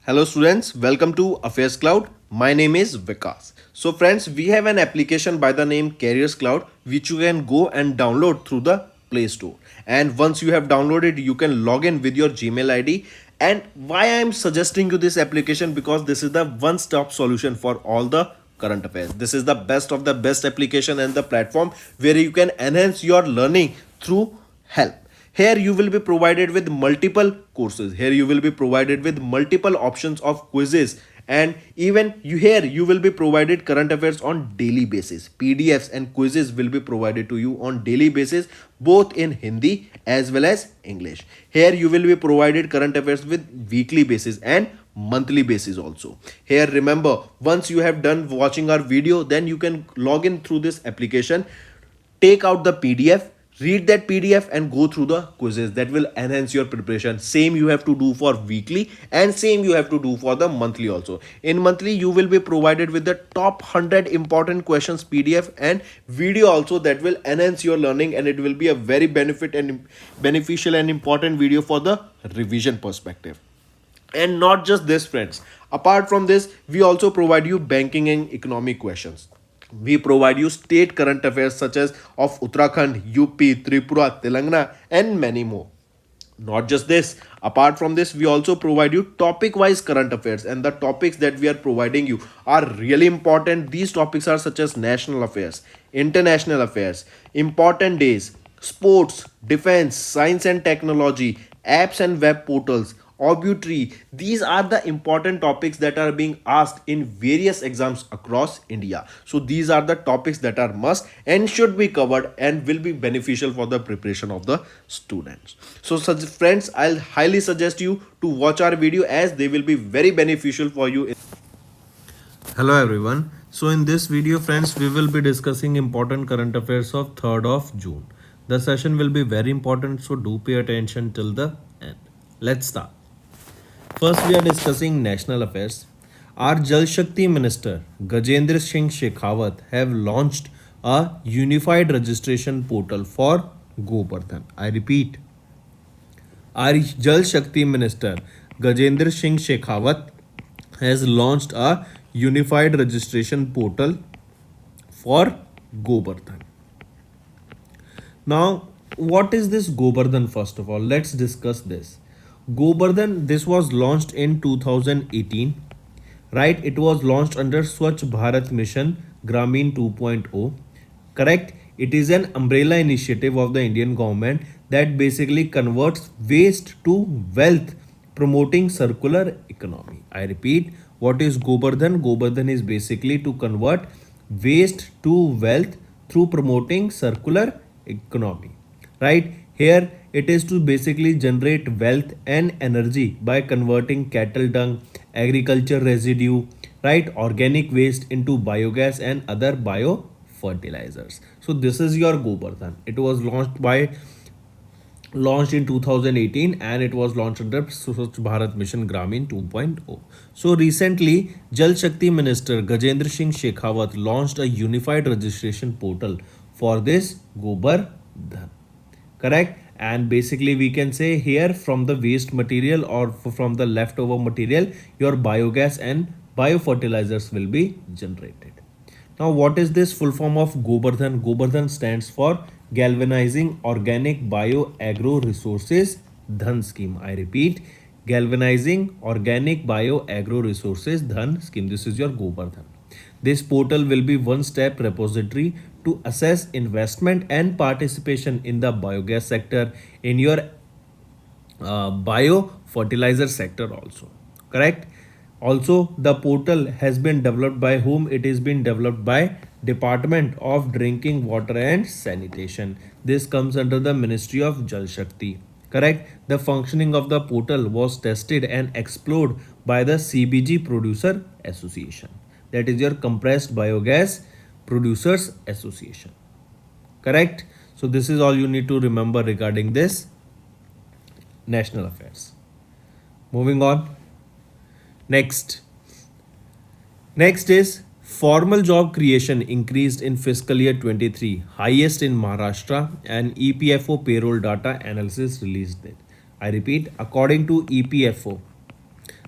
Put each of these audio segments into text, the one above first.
Hello students, welcome to Affairscloud. My name is Vikas. So friends, we have an application by the name Careers Cloud which you can go and download through the Play Store. And once you have downloaded, you can log in with your Gmail ID. And why I am suggesting you this application, because this is the one-stop solution for all the current affairs. This is the best of the best application and the platform where you can enhance your learning through help. Here you will be provided with multiple courses. Here you will be provided with multiple options of quizzes, and even you will be provided current affairs on daily basis. PDFs and quizzes will be provided to you on daily basis, both in Hindi as well as English. Here you will be provided current affairs with weekly basis and monthly basis also. Here remember, once you have done watching our video, then you can log in through this application, take out the PDF, read that PDF and go through the quizzes. That will enhance your preparation. Same you have to do for weekly and same you have to do for the monthly also. In monthly you will be provided with the top 100 important questions PDF and video also, that will enhance your learning, and it will be a very beneficial and important video for the revision perspective. And not just this friends, apart from this we also provide you banking and economic questions. We provide you state current affairs such as of Uttarakhand, UP, Tripura, Telangana, and many more. Not just this, apart from this, we also provide you topic wise current affairs, and the topics that we are providing you are really important. These topics are such as national affairs, international affairs, important days, sports, defense, science and technology, apps and web portals, obituary. These are the important topics that are being asked in various exams across India. So these are the topics that are must and should be covered and will be beneficial for the preparation of the students. So such friends, I'll highly suggest you to watch our video as they will be very beneficial for you. Hello everyone. So in this video friends, we will be discussing important current affairs of 3rd of June. The session will be very important, so do pay attention till the end. Let's start. First, we are discussing national affairs. Our Jal Shakti Minister Gajendra Singh Shekhawat have launched a unified registration portal for Govardhan. I repeat, our Jal Shakti Minister Gajendra Singh Shekhawat has launched a unified registration portal for Govardhan. Now, what is this Govardhan? First of all, let's discuss this. Govardhan, this was launched in 2018, right? It was launched under Swachh Bharat Mission Gramin 2.0, correct? It is an umbrella initiative of the Indian government that basically converts waste to wealth, promoting circular economy. I repeat, what is Govardhan? Govardhan is basically to convert waste to wealth through promoting circular economy, right? Here it is to basically generate wealth and energy by converting cattle dung, agriculture residue, right, organic waste into biogas and other biofertilizers. So this is your Govardhan. It was launched in 2018 and it was launched under Swachh Bharat Mission Gramin 2.0. So recently, Jal Shakti Minister Gajendra Singh Shekhawat launched a unified registration portal for this Govardhan, correct? And basically we can say here, from the waste material or from the leftover material, your biogas and biofertilizers will be generated. Now, what is this full form of Govardhan? Govardhan stands for Galvanizing Organic Bio Agro Resources Dhan Scheme. I repeat, Galvanizing Organic Bio Agro Resources Dhan Scheme. This is your Govardhan. This portal will be one-step repository to assess investment and participation in the biogas sector, in your biofertilizer sector also, correct? Also, the portal has been developed by whom? It is been developed by Department of Drinking Water and Sanitation. This comes under the Ministry of Jal Shakti, correct? The functioning of the portal was tested and explored by the CBG Producer Association, that is your Compressed Biogas Producers Association, correct? So this is all you need to remember regarding this national affairs. Moving on. Next is formal job creation increased in fiscal year 23, highest in Maharashtra, and EPFO payroll data analysis released it. I repeat, according to EPFO,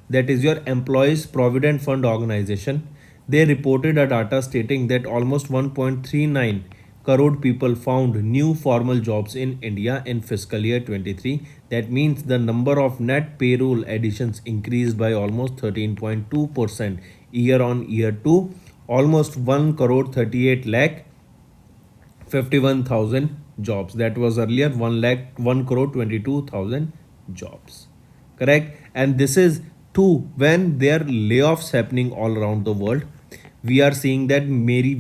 that is your Employees Provident Fund Organization. They reported a data stating that almost 1.39 crore people found new formal jobs in India in fiscal year 23. That means the number of net payroll additions increased by almost 13.2% year on year to almost 1 crore 38 lakh 51,000 jobs. That was earlier 1 crore 22,000 jobs. Correct? And this is too when there are layoffs happening all around the world. We are seeing that many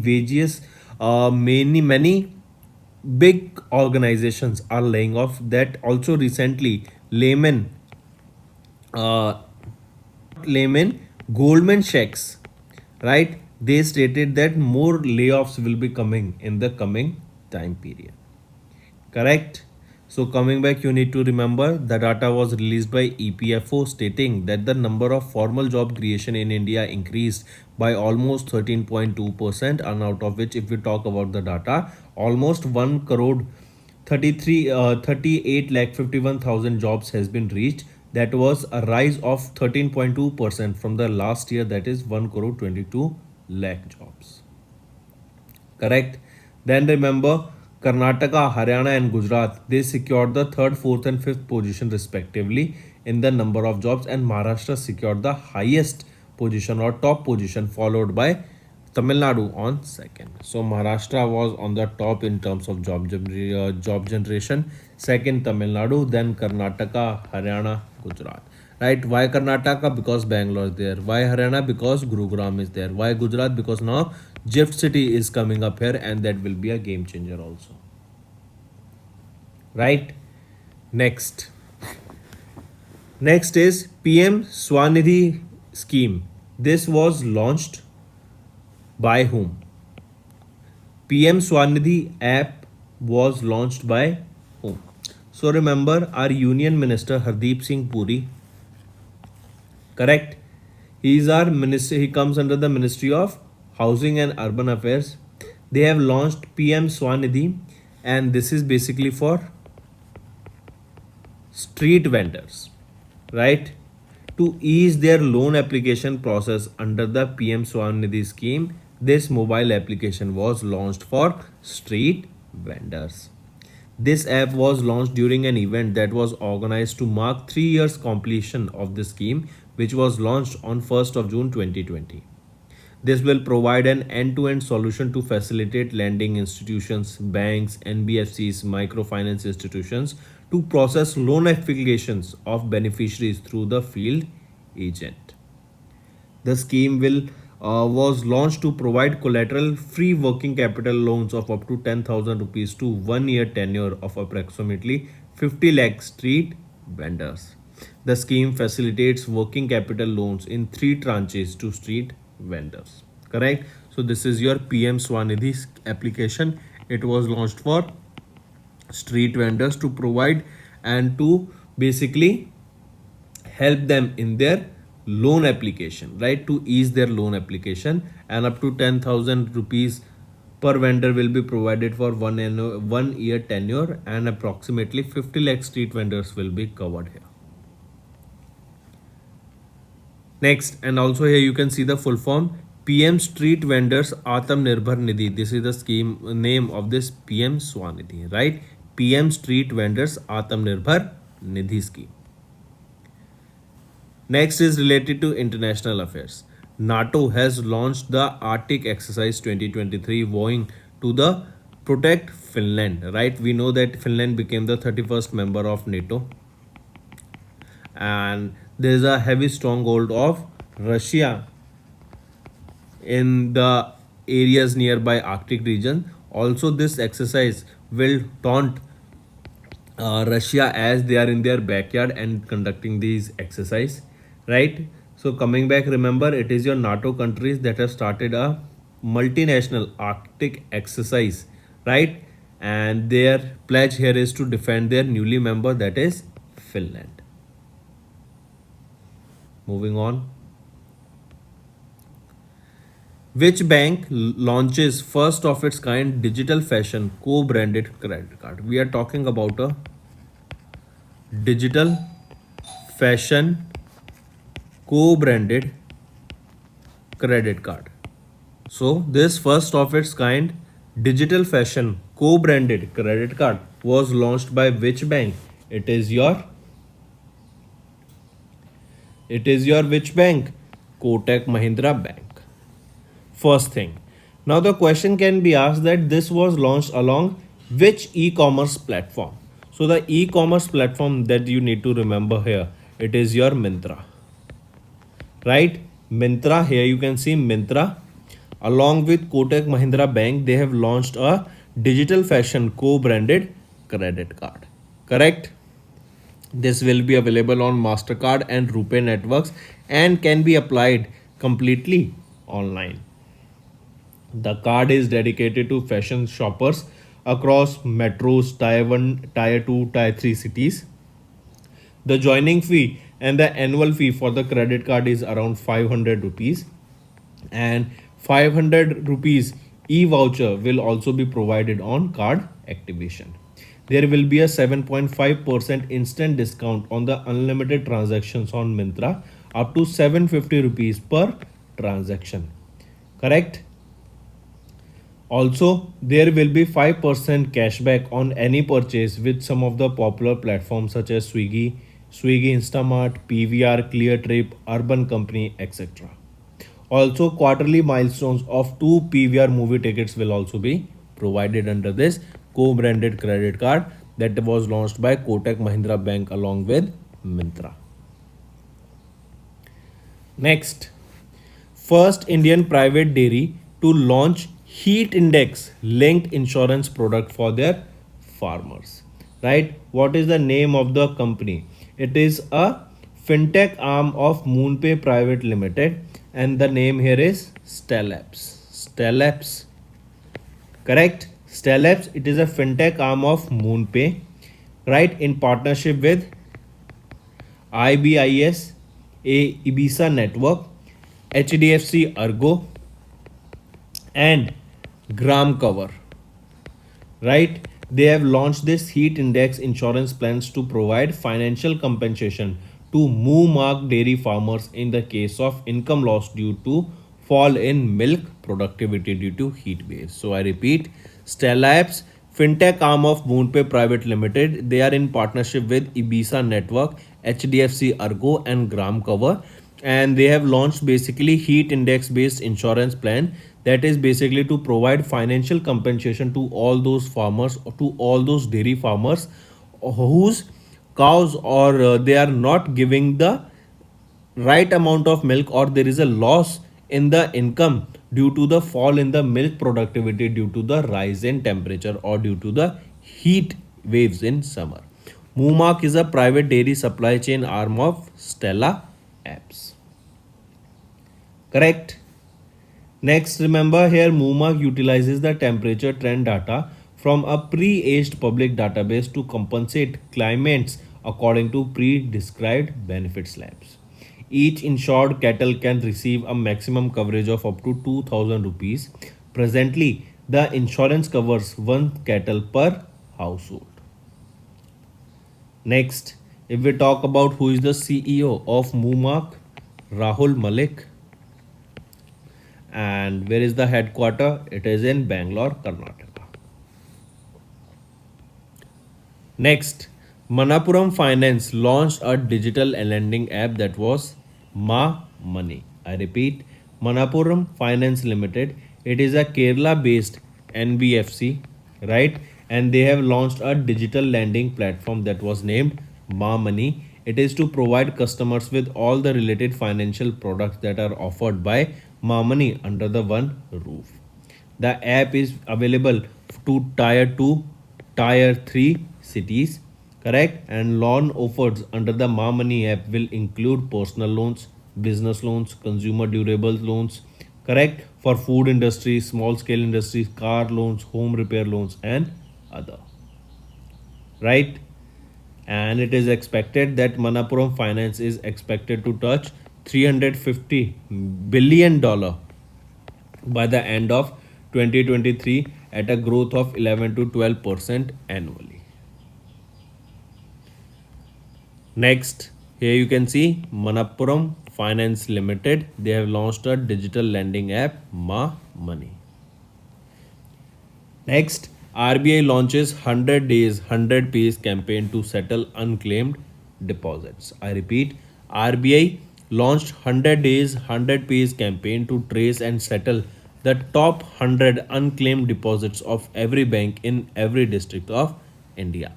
big organizations are laying off. That also recently uh, Lehman, Goldman Sachs, right? They stated that more layoffs will be coming in the coming time period. Correct? So coming back, you need to remember the data was released by EPFO stating that the number of formal job creation in India increased by almost 13.2%, and out of which if we talk about the data, almost 1 crore 38 lakh 51,000 jobs has been reached. That was a rise of 13.2% from the last year, that is 1 crore 22 lakh jobs. Correct? Then remember Karnataka, Haryana, and Gujarat, they secured the third, fourth, and fifth position respectively in the number of jobs, and Maharashtra secured the highest position or top position, followed by Tamil Nadu on second. So Maharashtra was on the top in terms of job generation. Second Tamil Nadu, then Karnataka, Haryana, Gujarat. Right? Why Karnataka? Because Bangalore is there. Why Haryana? Because Gurugram is there. Why Gujarat? Because now Gift City is coming up here, and that will be a game changer also. Right? Next. Next is PM Swanidhi scheme. This was launched by whom? PM Swanidhi app was launched by whom? So remember our Union Minister Hardeep Singh Puri. Correct? He is our minister. He comes under the Ministry of Housing and Urban Affairs. They have launched PM Swanidhi, and this is basically for street vendors, right? To ease their loan application process under the PM Swanidhi scheme, this mobile application was launched for street vendors. This app was launched during an event that was organized to mark 3 years completion of the scheme, which was launched on 1st of June 2020. This will provide an end-to-end solution to facilitate lending institutions, banks, NBFCs, microfinance institutions to process loan applications of beneficiaries through the field agent. The scheme will was launched to provide collateral-free working capital loans of up to 10,000 rupees to 1 year tenure of approximately 50 lakh street vendors. The scheme facilitates working capital loans in 3 tranches to street vendors. Correct? So this is your PM Swanidhi application. It was launched for street vendors to provide and to basically help them in their loan application, right? To ease their loan application, and up to 10,000 rupees per vendor will be provided for 1 year tenure, and approximately 50 lakh street vendors will be covered here. Next, and also here you can see the full form, PM Street Vendors Atmanirbhar Nidhi. This is the scheme name of this PM Swanidhi, right? PM Street Vendors Atmanirbhar Nidhi scheme. Next is related to international affairs. NATO has launched the Arctic Exercise 2023 vowing to the protect Finland, right? We know that Finland became the 31st member of NATO, and there is a heavy stronghold of Russia in the areas nearby Arctic region. Also, this exercise will taunt Russia as they are in their backyard and conducting these exercise, right? So coming back, remember it is your NATO countries that have started a multinational Arctic exercise, right? And their pledge here is to defend their newly member, that is Finland. Moving on. Which bank launches first of its kind digital fashion co-branded credit card? We are talking about a digital fashion co-branded credit card. So this first of its kind digital fashion co-branded credit card was launched by which bank? It is your which bank? Kotak Mahindra Bank. First thing. Now the question can be asked that this was launched along which e-commerce platform? So the e-commerce platform that you need to remember here, it is your Myntra. Right? Myntra, here you can see Myntra. Along with Kotak Mahindra Bank, they have launched a digital fashion co-branded credit card. Correct? This will be available on MasterCard and RuPay networks and can be applied completely online. The card is dedicated to fashion shoppers across metros, Tier 1, Tier 2, Tier 3 cities. The joining fee and the annual fee for the credit card is around 500 rupees, and 500 rupees e-voucher will also be provided on card activation. There will be a 7.5% instant discount on the unlimited transactions on Myntra up to 750 rupees per transaction. Correct? Also, there will be 5% cashback on any purchase with some of the popular platforms such as Swiggy Instamart, PVR, ClearTrip, Urban Company, etc. Also, quarterly milestones of 2 PVR movie tickets will also be provided under this co-branded credit card that was launched by Kotak Mahindra Bank along with Myntra. Next, first Indian private dairy to launch heat index linked insurance product for their farmers. Right? What is the name of the company? It is a fintech arm of Moonpay Private Limited, and the name here is Stellapse. Correct? Stellapse, it is a fintech arm of Moonpay, right, in partnership with IBIS, a Ibiza network, HDFC Ergo, and Gram Cover. Right? They have launched this heat index insurance plans to provide financial compensation to Moomark dairy farmers in the case of income loss due to fall in milk productivity due to heat waves. So I repeat, Stellapse, fintech arm of Moonpay Private Limited, they are in partnership with Ibiza Network, HDFC Ergo and Gram Cover, and they have launched basically heat index based insurance plan that is basically to provide financial compensation to all those farmers, to all those dairy farmers whose cows or they are not giving the right amount of milk, or there is a loss in the income due to the fall in the milk productivity due to the rise in temperature or due to the heat waves in summer. Moomark is a private dairy supply chain arm of Stella Apps. Correct? Next, remember here Moomark utilizes the temperature trend data from a pre-aged public database to compensate claimants according to pre-described benefit slabs. Each insured cattle can receive a maximum coverage of up to 2000 rupees. Presently, the insurance covers one cattle per household. Next, if we talk about who is the CEO of Moomark, Rahul Malik. And where is the headquarter? It is in Bangalore, Karnataka. Next, Manapuram Finance launched a digital lending app that was Ma Money. I repeat, Manapuram Finance Limited. It is a Kerala-based NBFC, right? And they have launched a digital lending platform that was named Ma Money. It is to provide customers with all the related financial products that are offered by Ma Money under the one roof. The app is available to Tier 2, Tier 3 cities, correct? And loan offered under the Ma Money app will include personal loans, business loans, consumer durable loans, correct? For food industry, small scale industries, car loans, home repair loans, and other. Right? And it is expected that Manapuram Finance is expected to touch $350 billion by the end of 2023 at a growth of 11 to 12% annually. Next, here you can see Manappuram Finance Limited, they have launched a digital lending app, Ma Money. Next, RBI launches 100 days 100 pays campaign to settle unclaimed deposits. I repeat, RBI launched 100 days 100 pays campaign to trace and settle the top 100 unclaimed deposits of every bank in every district of India.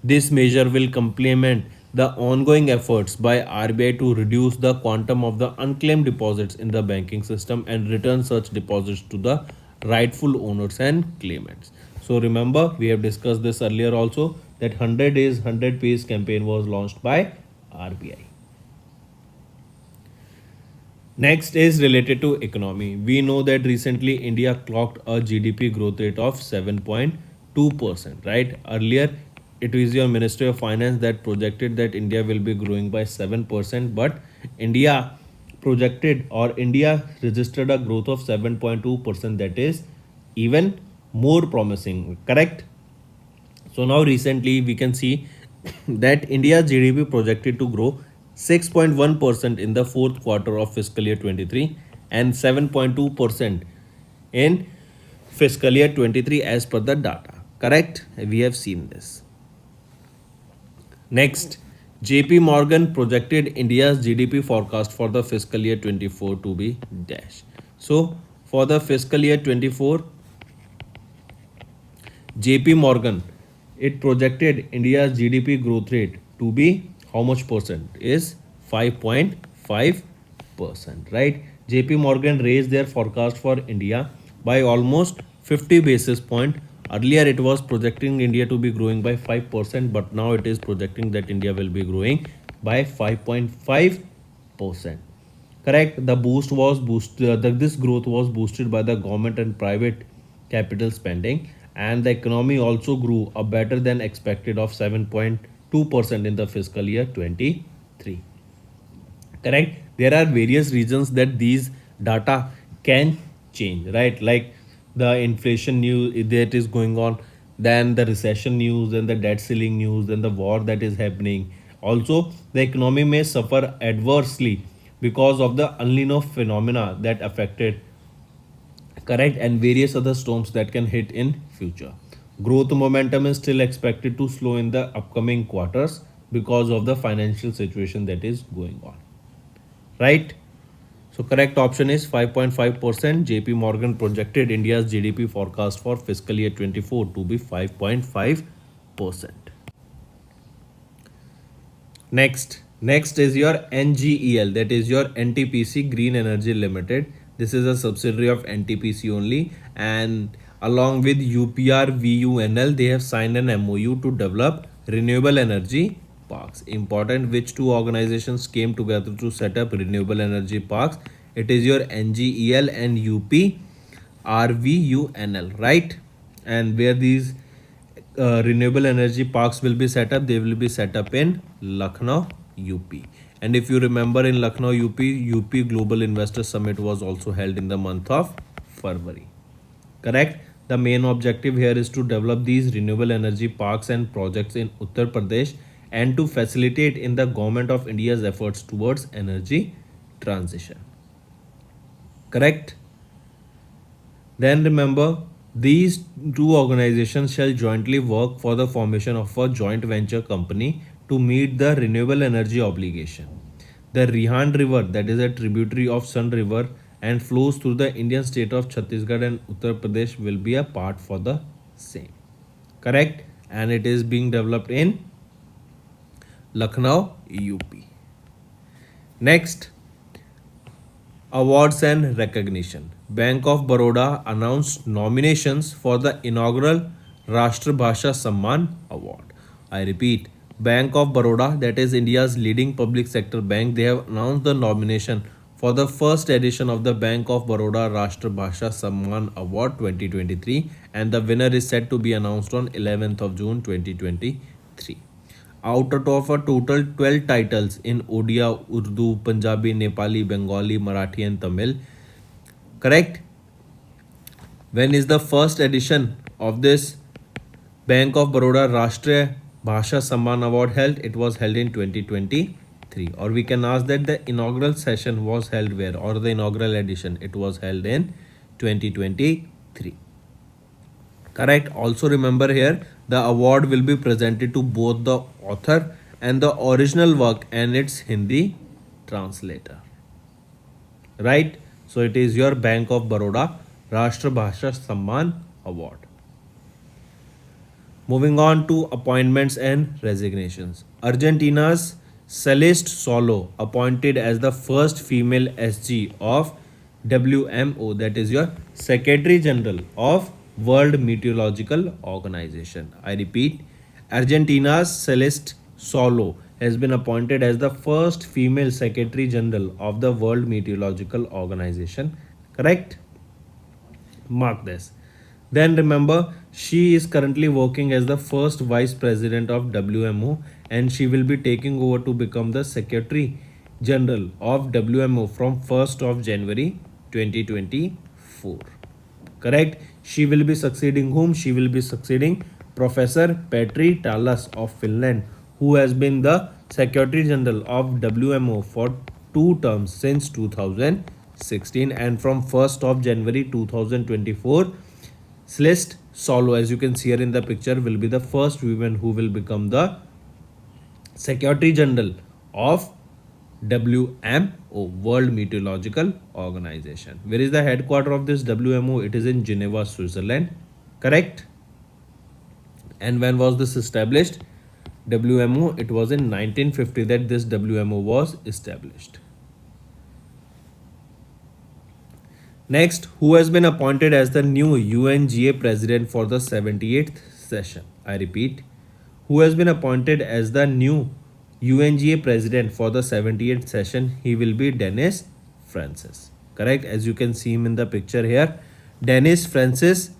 This measure will complement the ongoing efforts by RBI to reduce the quantum of the unclaimed deposits in the banking system and return such deposits to the rightful owners and claimants. So remember, we have discussed this earlier also, that 100 days 100 pays campaign was launched by RBI. Next is related to economy. We know that recently India clocked a GDP growth rate of 7.2%, right? Earlier, it was your Ministry of Finance that projected that India will be growing by 7%, but India projected, or India registered a growth of 7.2%, that is even more promising, correct? So now recently we can see that India's GDP projected to grow 6.1% in the fourth quarter of fiscal year 23 and 7.2% in fiscal year 23 as per the data. Correct? We have seen this. Next, JP Morgan projected India's GDP forecast for the fiscal year 24 to be dash. So for the fiscal year 24, JP Morgan, it projected India's GDP growth rate to be how much percent? Is 5.5%, right? JP Morgan raised their forecast for India by almost 50 basis point. Earlier it was projecting India to be growing by 5%, but now it is projecting that India will be growing by 5.5%. Correct. This growth was boosted by the government and private capital spending, and the economy also grew a better than expected of 7.2% in the fiscal year 23. Correct. There are various reasons that these data can change, right? Like the inflation news that is going on, then the recession news, then the debt ceiling news, then the war that is happening. Also, the economy may suffer adversely because of the El Nino phenomena that affected, correct, and various other storms that can hit in future. Growth momentum is still expected to slow in the upcoming quarters because of the financial situation that is going on, right? So correct option is 5.5%. JP Morgan projected India's GDP forecast for fiscal year 24 to be 5.5%. Next is your NGEL, that is your NTPC Green Energy Limited. This is a subsidiary of NTPC only, and along with UPR VUNL, they have signed an MOU to develop renewable energy parks. Important, which two organizations came together to set up renewable energy parks? It is your NGEL and UPRVUNL, right? And where these renewable energy parks will be set up, they will be set up in Lucknow, UP. And if you remember, in Lucknow, UP Global Investor Summit was also held in the month of February. Correct? The main objective here is to develop these renewable energy parks and projects in Uttar Pradesh and to facilitate in the government of India's efforts towards energy transition. Correct? Then remember, these two organizations shall jointly work for the formation of a joint venture company to meet the renewable energy obligation. The Rihan River, that is a tributary of Sun River and flows through the Indian state of Chhattisgarh and Uttar Pradesh, will be a part for the same. Correct? And it is being developed in Lucknow, UP. Next, awards and recognition. Bank of Baroda announced nominations for the inaugural Rashtra Bhasha Samman Award. I repeat, Bank of Baroda, that is India's leading public sector bank, they have announced the nomination for the first edition of the Bank of Baroda Rashtra Bhasha Samman Award 2023, and the winner is set to be announced on 11th of June 2023. Out of a total 12 titles in Odia, Urdu, Punjabi, Nepali, Bengali, Marathi and Tamil. Correct? When is the first edition of this Bank of Baroda Rashtriya Bhasha Samman Award held? It was held in 2023. Or we can ask that the inaugural session was held where, or the inaugural edition, it was held in 2023. Correct. Also remember here, the award will be presented to both the author and the original work and its Hindi translator. Right. So it is your Bank of Baroda Rashtra Bhasha Samman Award. Moving on to appointments and resignations. Argentina's Celeste Solo appointed as the first female SG of WMO, that is your Secretary General of World Meteorological Organization. I repeat, Argentina's Celeste Solo has been appointed as the first female Secretary General of the World Meteorological Organization. Correct? Mark this. Then remember, she is currently working as the first vice president of WMO, and she will be taking over to become the secretary general of WMO from 1st of January 2024. Correct? She will be succeeding whom? She will be succeeding Professor Petri Talas of Finland, who has been the secretary general of WMO for 2 terms since 2016, and from 1st of January 2024, Celeste Solo, as you can see here in the picture, will be the first woman who will become the Secretary General of WMO, World Meteorological Organization. Where is the headquarter of this WMO? It is in Geneva, Switzerland. Correct? And when was this established? WMO, it was in 1950 that this WMO was established. Next, who has been appointed as the new UNGA president for the 78th session? I repeat, who has been appointed as the new UNGA president for the 78th session? He will be Dennis Francis. Correct? As you can see him in the picture here, Dennis Francis,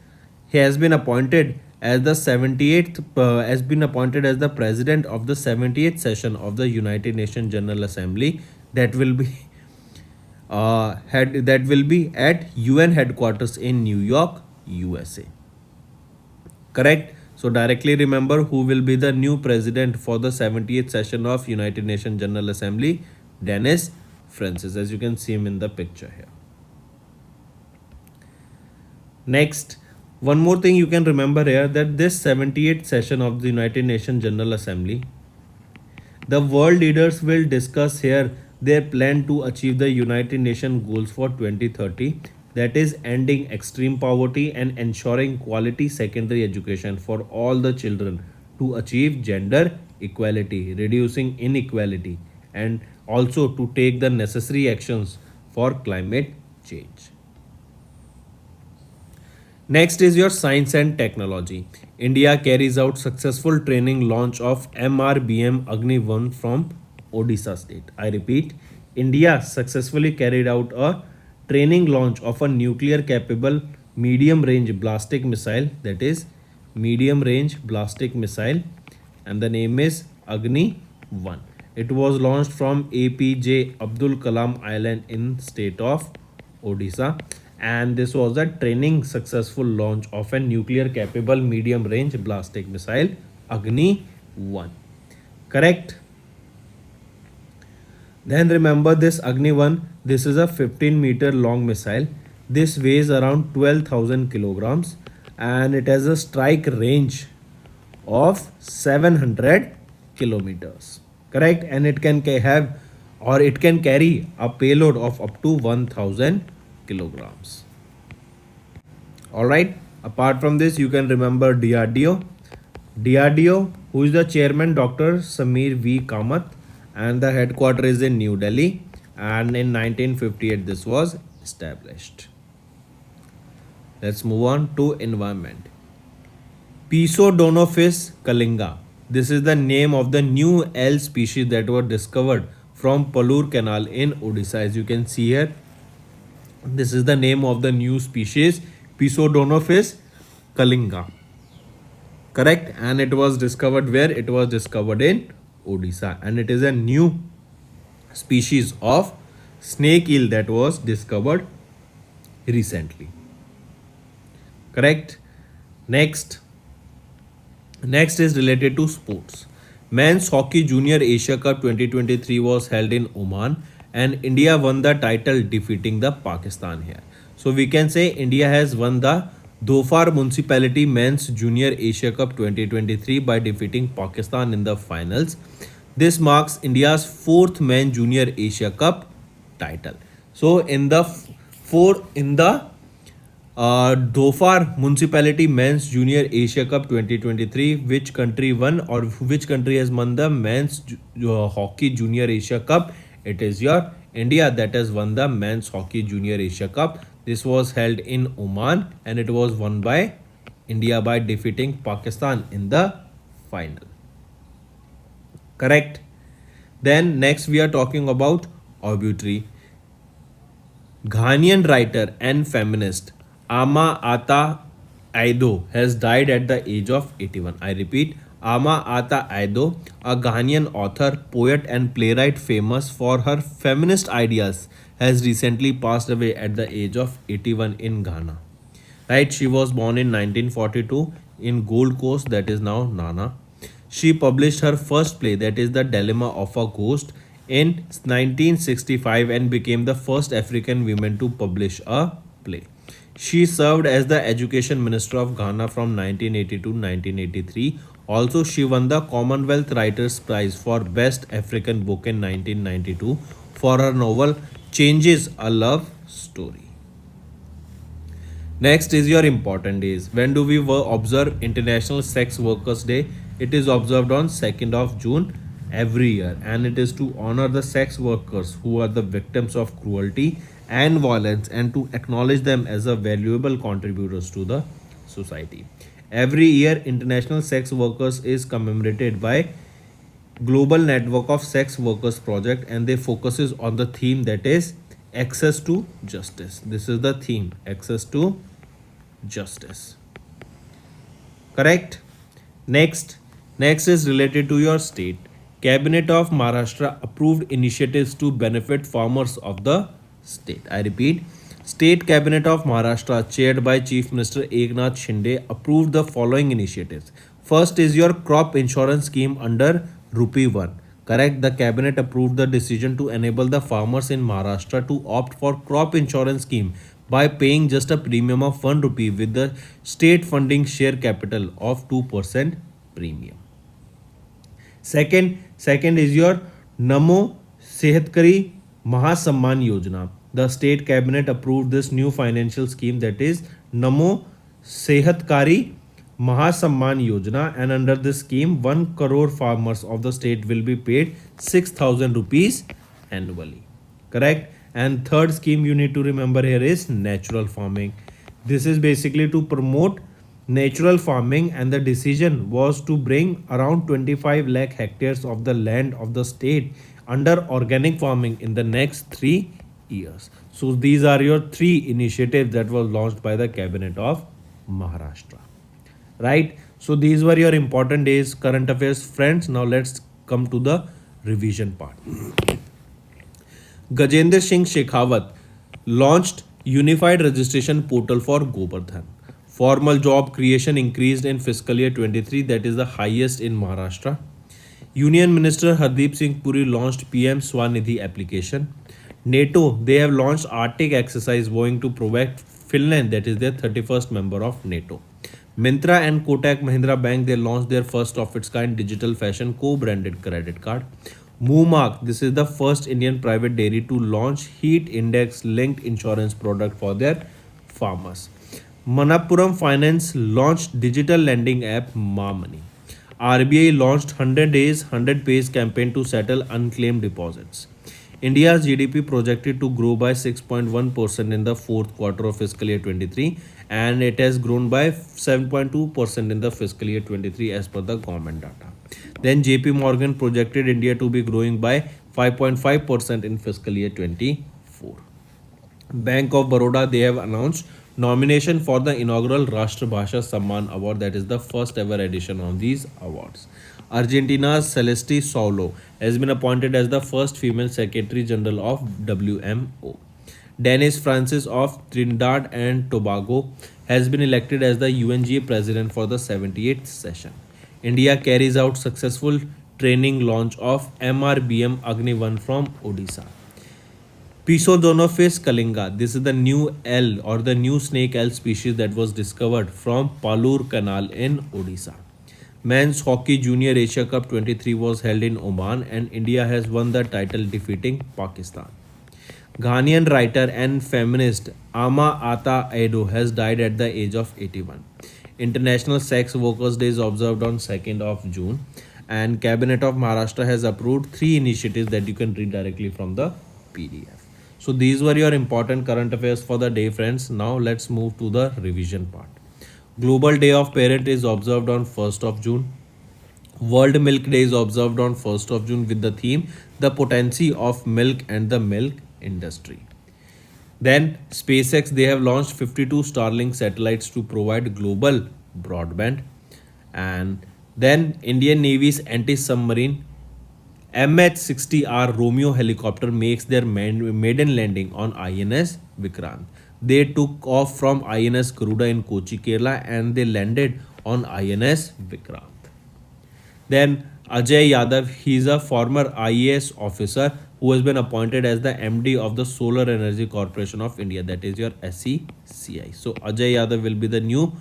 he has been appointed as the 78th has been appointed as the president of the 78th session of the United Nations General Assembly that will be at UN headquarters in New York, USA. Correct? So directly remember who will be the new president for the 78th session of United Nations General Assembly? Dennis Francis, as you can see him in the picture here. Next, one more thing you can remember here, that this 78th session of the United Nations General Assembly, the world leaders will discuss here their plan to achieve the United Nations goals for 2030, that is ending extreme poverty and ensuring quality secondary education for all the children to achieve gender equality, reducing inequality, and also to take the necessary actions for climate change. Next is your science and technology. India carries out successful training launch of MRBM Agni 1 from Odisha state. I repeat, India successfully carried out a training launch of a nuclear capable medium range ballistic missile, that is medium range ballistic missile, and the name is Agni 1. It was launched from APJ Abdul Kalam Island in state of Odisha, and this was a training successful launch of a nuclear capable medium range ballistic missile Agni 1. Correct? Then remember this Agni 1, this is a 15-meter long missile. This weighs around 12,000 kilograms and it has a strike range of 700 kilometers. Correct? And it can have, or it can carry a payload of up to 1,000 kilograms. Alright, apart from this, you can remember DRDO. DRDO, who is the chairman, Dr. Samir V. Kamath, and the headquarters is in New Delhi, and in 1958 this was established. Let's move on to environment. Pisodonophis kalinga. This is the name of the new eel species that were discovered from Palur Canal in Odisha. As you can see here, this is the name of the new species, Pisodonophis kalinga. Correct? And it was discovered where? It was discovered in Odisha, and it is a new species of snake eel that was discovered recently. Correct? Next is related to sports. Men's Hockey Junior Asia Cup 2023 was held in Oman and India won the title defeating the Pakistan here. So we can say India has won the Dhofar Municipality Men's Junior Asia Cup 2023 by defeating Pakistan in the finals. This marks India's fourth Men Junior Asia Cup title. So in the Dhofar Municipality Men's Junior Asia Cup 2023, which country won or which country has won the Men's Hockey Junior Asia Cup? It is your India that has won the Men's Hockey Junior Asia Cup. This was held in Oman and it was won by India by defeating Pakistan in the final. Correct. Then next we are talking about obituary. Ghanaian writer and feminist Ama Ata Aido has died at the age of 81. I repeat, Ama Ata Aido, a Ghanaian author, poet, and playwright famous for her feminist ideas, has recently passed away at the age of 81 in Ghana. Right, she was born in 1942 in Gold Coast, that is now Nana. She published her first play, that is The Dilemma of a Ghost, in 1965 and became the first African woman to publish a play. She served as the Education Minister of Ghana from 1980 to 1983. Also, she won the Commonwealth Writers' Prize for Best African Book in 1992 for her novel Changes, a Love Story. Next is your important days. When do we observe International Sex Workers Day? It is observed on 2nd of June every year and it is to honor the sex workers who are the victims of cruelty and violence and to acknowledge them as a valuable contributors to the society. Every year International Sex Workers is commemorated by Global Network of Sex Workers Project and they focuses on the theme that is access to justice. This is the theme, access to justice. Correct. Next is related to your state. Cabinet of Maharashtra approved initiatives to benefit farmers of the state. I repeat, State Cabinet of Maharashtra chaired by Chief Minister Eknath Shinde approved the following initiatives. First is your crop insurance scheme under Rupee 1. Correct, the cabinet approved the decision to enable the farmers in Maharashtra to opt for crop insurance scheme by paying just a premium of 1 rupee with the state funding share capital of 2% premium. Second is your Namo Sehatkari Mahasamman Yojana. The state cabinet approved this new financial scheme that is Namo Sehatkari Mahasamman Yojana and under this scheme 1 crore farmers of the state will be paid 6,000 rupees annually. Correct? And third scheme you need to remember here is natural farming. This is basically to promote natural farming and the decision was to bring around 25 lakh hectares of the land of the state under organic farming in the next 3 years. So these are your 3 initiatives that were launched by the cabinet of Maharashtra. Right? So these were your important days current affairs friends. Now let's come to the revision part. Gajendra Singh Shekhawat launched unified registration portal for Govardhan. Formal job creation increased in fiscal year 23, that is the highest in Maharashtra. Union Minister Hardeep Singh Puri launched PM Swanidhi application. NATO, they have launched Arctic exercise going to provide Finland, that is their 31st member of NATO. Myntra and Kotak Mahindra Bank, they launched their first of its kind digital fashion co-branded credit card. Moomark, this is the first Indian private dairy to launch heat index linked insurance product for their farmers. Manappuram Finance launched digital lending app MaMoney. RBI launched 100 days 100 pays campaign to settle unclaimed deposits. India's GDP projected to grow by 6.1% in the fourth quarter of fiscal year 23 and it has grown by 7.2% in the fiscal year 23 as per the government data. Then JP Morgan projected India to be growing by 5.5% in fiscal year 24. Bank of Baroda, they have announced nomination for the inaugural Rashtra Bhasha Samman Award, that is the first ever edition of these awards. Argentina's Celeste Saulo has been appointed as the first female Secretary General of WMO. Dennis Francis of Trinidad and Tobago has been elected as the UNGA President for the 78th session. India carries out successful training launch of MRBM Agni 1 from Odisha. Pisodonophyes kalinga. This is the new L or the new snake L species that was discovered from Palur Canal in Odisha. Men's Hockey Junior Asia Cup 23 was held in Oman and India has won the title defeating Pakistan. Ghanaian writer and feminist Ama Ata Edo has died at the age of 81. International Sex Workers Day is observed on 2nd of June and Cabinet of Maharashtra has approved 3 initiatives that you can read directly from the PDF. So these were your important current affairs for the day, friends. Now let's move to the revision part. Global Day of Parent is observed on 1st of June. World Milk Day is observed on 1st of June with the theme The Potency of Milk and the Milk Industry. Then SpaceX, they have launched 52 Starlink satellites to provide global broadband. And then Indian Navy's anti-submarine MH-60R Romeo helicopter makes their maiden landing on INS Vikrant. They took off from INS Garuda in Kochi, Kerala and they landed on INS Vikrant. Then Ajay Yadav, he is a former IAS officer who has been appointed as the MD of the Solar Energy Corporation of India, that is your SECI. So Ajay Yadav will be the new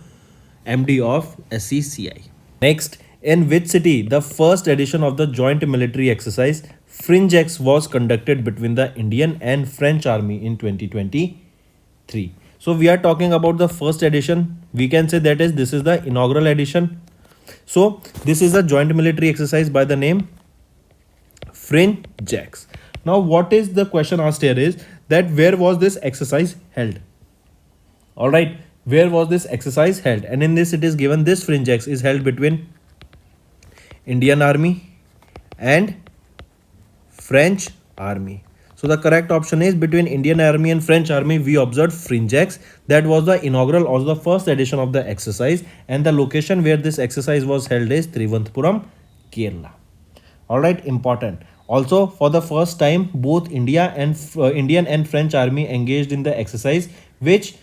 MD of SECI. Next, in which city the first edition of the joint military exercise Fringe X was conducted between the Indian and French army in 2023? So we are talking about the first edition. We can say that is this is the inaugural edition. So this is a joint military exercise by the name Fringe X. Now what is the question asked here is that where was this exercise held? Alright, where was this exercise held? And in this it is given this Fringe X is held between Indian Army and French Army. So the correct option is between Indian Army and French Army we observed Fringe X. That was the inaugural or the first edition of the exercise and the location where this exercise was held is Trivandrum, Kerala. Alright, important. Also for the first time both Indian and French Army engaged in the exercise which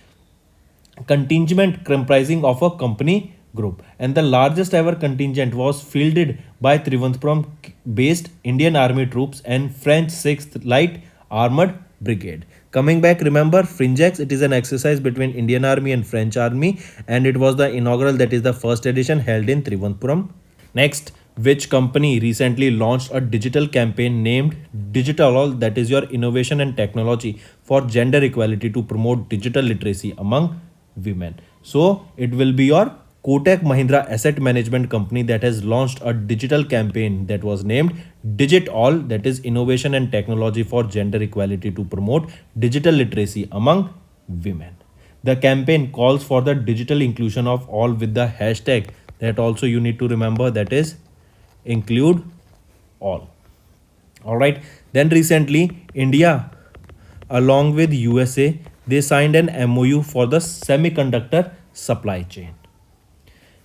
contingent comprising of a company group and the largest ever contingent was fielded by Trivandrum based Indian Army troops and French 6th Light Armored Brigade. Coming back, remember Fringe X, it is an exercise between Indian Army and French Army and it was the inaugural, that is the first edition held in Trivandrum. Next, which company recently launched a digital campaign named Digital, that is your innovation and technology for gender equality to promote digital literacy among women? So it will be your Kotak Mahindra Asset Management Company that has launched a digital campaign that was named Digit-All, that is innovation and technology for gender equality to promote digital literacy among women. The campaign calls for the digital inclusion of all with the hashtag that also you need to remember, that is include all. Alright, then recently India along with USA they signed an MOU for the semiconductor supply chain.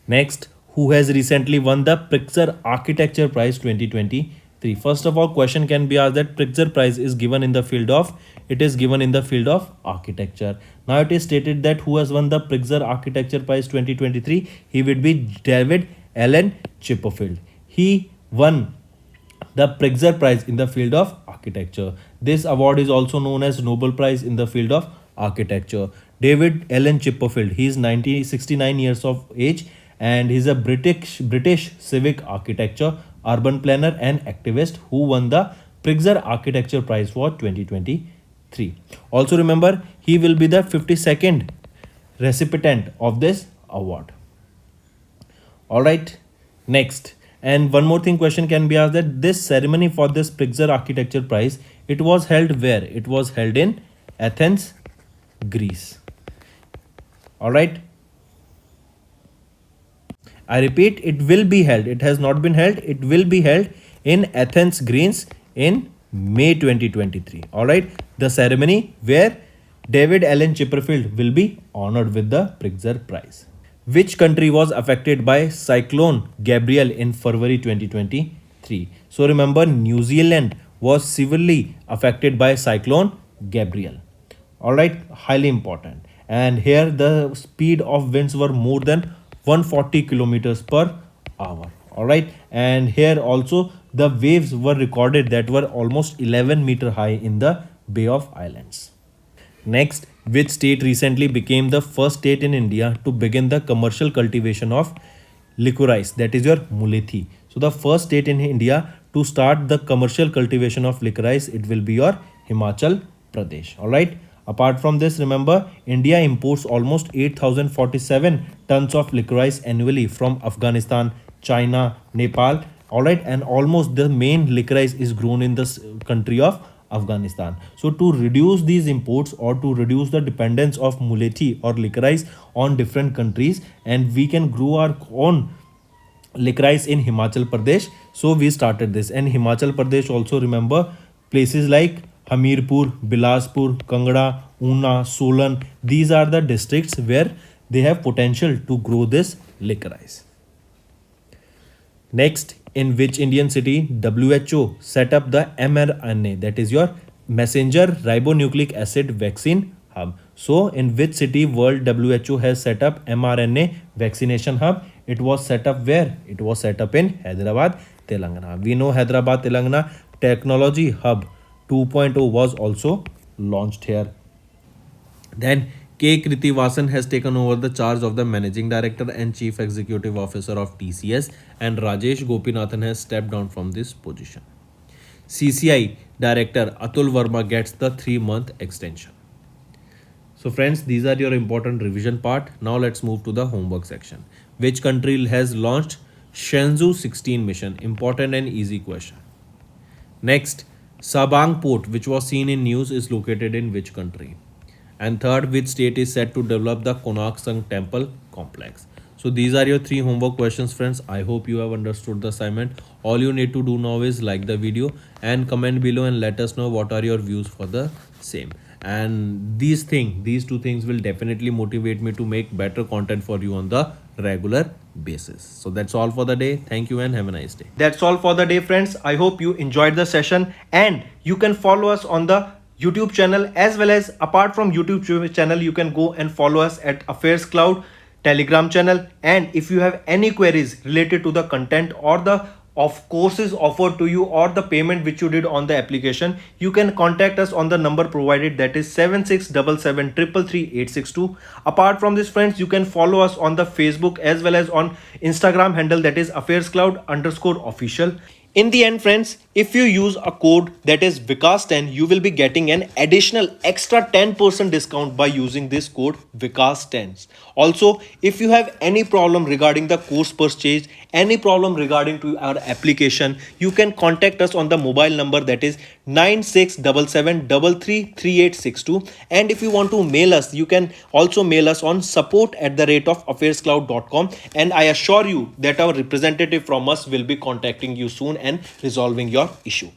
Next, who has recently won the Pritzker Architecture Prize 2023? First of all, question can be asked that Pritzker Prize is given in the field of, it is given in the field of architecture. Now it is stated that who has won the Pritzker Architecture Prize 2023? He would be David Allen Chipperfield. He won the Pritzker Prize in the field of architecture. This award is also known as Nobel Prize in the field of architecture. David Allen Chipperfield, he is 69 years of age and he's a British civic architecture, urban planner and activist who won the Pritzker Architecture Prize for 2023. Also remember, he will be the 52nd recipient of this award. Alright, next. And one more thing question can be asked that this ceremony for this Pritzker Architecture Prize, it was held where? It was held in Athens, Greece. Alright. I repeat, it will be held. It has not been held. It will be held in Athens, Greece in May 2023. Alright. The ceremony where David Allen Chipperfield will be honored with the Pritzker Prize. Which country was affected by Cyclone Gabrielle in February 2023? So remember, New Zealand was severely affected by Cyclone Gabrielle. Alright, highly important. And here the speed of winds were more than 140 kilometers per hour. Alright, And here also the waves were recorded that were almost 11-meter high in the Bay of Islands. Next, which state recently became the first state in India to begin the commercial cultivation of licorice, that is your mulethi. So the first state in India to start the commercial cultivation of licorice, it will be your Himachal Pradesh. All right. Apart from this, remember, India imports almost 8,047 tons of licorice annually from Afghanistan, China, Nepal. All right, and almost the main licorice is grown in this country of Afghanistan. So to reduce these imports or to reduce the dependence of mulethi or licorice on different countries, and we can grow our own licorice in Himachal Pradesh. So we started this, and Himachal Pradesh also, remember, places like Hamirpur, Bilaspur, Kangra, Una, Solan, these are the districts where they have potential to grow this licorice. Next, in which Indian city WHO set up the mRNA, that is your messenger ribonucleic acid vaccine hub. So in which city world WHO has set up mRNA vaccination hub? It was set up where? It was set up in Hyderabad, Telangana. We know Hyderabad, Telangana Technology Hub 2.0 was also launched here. Then K. Kritivasan has taken over the charge of the Managing Director and Chief Executive Officer of TCS, and Rajesh Gopinathan has stepped down from this position. CCI Director Atul Verma gets the 3-month extension. So friends, these are your important revision part. Now let's move to the homework section. Which country has launched Shenzhou 16 mission? Important and easy question. Next, Sabang port, which was seen in news, is located in which country? And third, which state is set to develop the Konak Sangh temple complex? So these are your 3 homework questions, friends. I hope you have understood the assignment. All you need to do now is like the video and comment below and let us know what are your views for the same. And these two things will definitely motivate me to make better content for you on the regular basis. So that's all for the day. Thank you and have a nice day. That's all for the day, friends. I hope you enjoyed the session, and you can follow us on the YouTube channel, as well as apart from YouTube channel, you can go and follow us at Affairscloud Telegram channel. And if you have any queries related to the content or the of courses offered to you or the payment which you did on the application, you can contact us on the number provided, that is 7677333862. Apart from this, friends, you can follow us on the Facebook as well as on Instagram handle, that is Affairscloud_official. In the end, friends, if you use a code that is Vikas10, you will be getting an additional extra 10% discount by using this code Vikas10. Also, if you have any problem regarding the course purchase, any problem regarding to our application, you can contact us on the mobile number, that is 9677333862. And if you want to mail us, you can also mail us on support@affairscloud.com, and I assure you that our representative from us will be contacting you soon and resolving your issue.